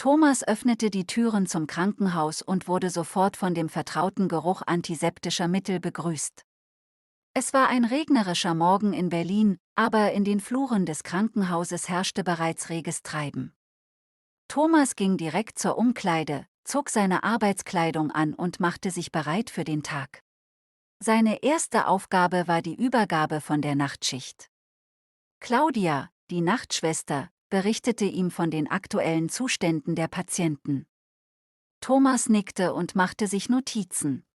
Thomas öffnete die Türen zum Krankenhaus und wurde sofort von dem vertrauten Geruch antiseptischer Mittel begrüßt. Es war ein regnerischer Morgen in Berlin, aber in den Fluren des Krankenhauses herrschte bereits reges Treiben. Thomas ging direkt zur Umkleide, zog seine Arbeitskleidung an und machte sich bereit für den Tag. Seine erste Aufgabe war die Übergabe von der Nachtschicht. Claudia, die Nachtschwester, berichtete ihm von den aktuellen Zuständen der Patienten. Thomas nickte und machte sich Notizen.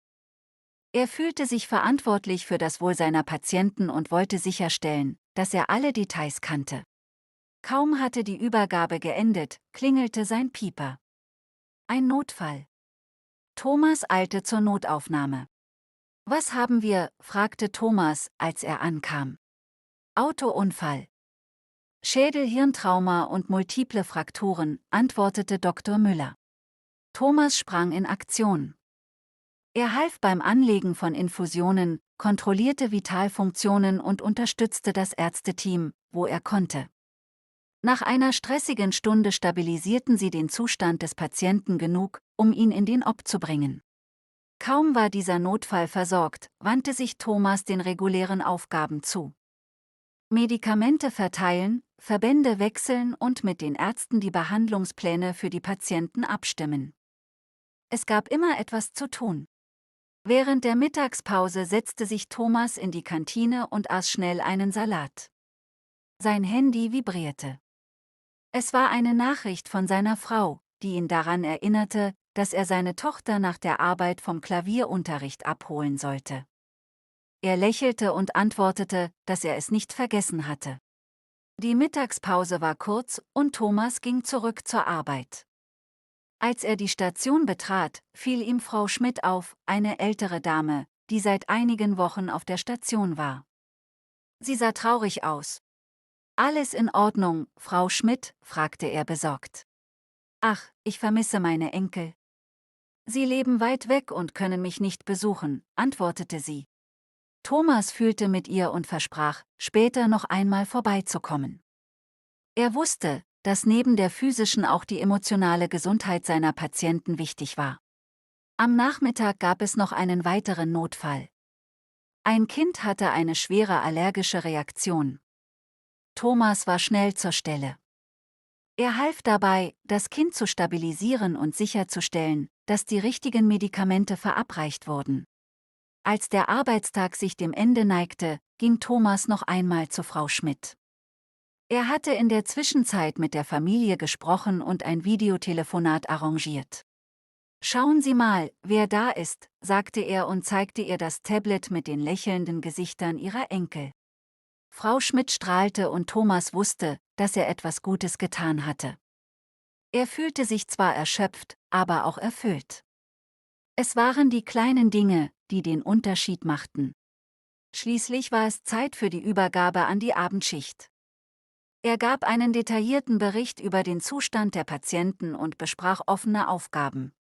Er fühlte sich verantwortlich für das Wohl seiner Patienten und wollte sicherstellen, dass er alle Details kannte. Kaum hatte die Übergabe geendet, klingelte sein Pieper. Ein Notfall. Thomas eilte zur Notaufnahme. »Was haben wir?« fragte Thomas, als er ankam. »Autounfall. Schädel-Hirntrauma und multiple Frakturen«, antwortete Dr. Müller. Thomas sprang in Aktion. Er half beim Anlegen von Infusionen, kontrollierte Vitalfunktionen und unterstützte das Ärzteteam, wo er konnte. Nach einer stressigen Stunde stabilisierten sie den Zustand des Patienten genug, um ihn in den OP zu bringen. Kaum war dieser Notfall versorgt, wandte sich Thomas den regulären Aufgaben zu. Medikamente verteilen, Verbände wechseln und mit den Ärzten die Behandlungspläne für die Patienten abstimmen. Es gab immer etwas zu tun. Während der Mittagspause setzte sich Thomas in die Kantine und aß schnell einen Salat. Sein Handy vibrierte. Es war eine Nachricht von seiner Frau, die ihn daran erinnerte, dass er seine Tochter nach der Arbeit vom Klavierunterricht abholen sollte. Er lächelte und antwortete, dass er es nicht vergessen hatte. Die Mittagspause war kurz und Thomas ging zurück zur Arbeit. Als er die Station betrat, fiel ihm Frau Schmidt auf, eine ältere Dame, die seit einigen Wochen auf der Station war. Sie sah traurig aus. »Alles in Ordnung, Frau Schmidt?« fragte er besorgt. »Ach, ich vermisse meine Enkel. Sie leben weit weg und können mich nicht besuchen«, antwortete sie. Thomas fühlte mit ihr und versprach, später noch einmal vorbeizukommen. Er wusste, dass neben der physischen auch die emotionale Gesundheit seiner Patienten wichtig war. Am Nachmittag gab es noch einen weiteren Notfall. Ein Kind hatte eine schwere allergische Reaktion. Thomas war schnell zur Stelle. Er half dabei, das Kind zu stabilisieren und sicherzustellen, dass die richtigen Medikamente verabreicht wurden. Als der Arbeitstag sich dem Ende neigte, ging Thomas noch einmal zu Frau Schmidt. Er hatte in der Zwischenzeit mit der Familie gesprochen und ein Videotelefonat arrangiert. »Schauen Sie mal, wer da ist«, sagte er und zeigte ihr das Tablet mit den lächelnden Gesichtern ihrer Enkel. Frau Schmidt strahlte und Thomas wusste, dass er etwas Gutes getan hatte. Er fühlte sich zwar erschöpft, aber auch erfüllt. Es waren die kleinen Dinge, die den Unterschied machten. Schließlich war es Zeit für die Übergabe an die Abendschicht. Er gab einen detaillierten Bericht über den Zustand der Patienten und besprach offene Aufgaben.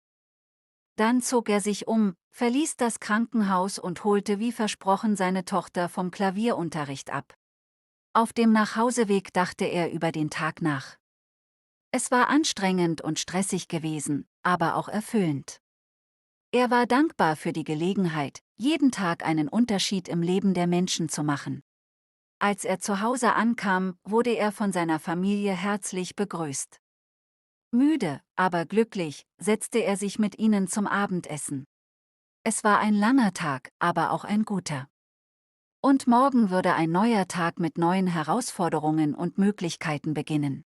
Dann zog er sich um, verließ das Krankenhaus und holte wie versprochen seine Tochter vom Klavierunterricht ab. Auf dem Nachhauseweg dachte er über den Tag nach. Es war anstrengend und stressig gewesen, aber auch erfüllend. Er war dankbar für die Gelegenheit, jeden Tag einen Unterschied im Leben der Menschen zu machen. Als er zu Hause ankam, wurde er von seiner Familie herzlich begrüßt. Müde, aber glücklich, setzte er sich mit ihnen zum Abendessen. Es war ein langer Tag, aber auch ein guter. Und morgen würde ein neuer Tag mit neuen Herausforderungen und Möglichkeiten beginnen.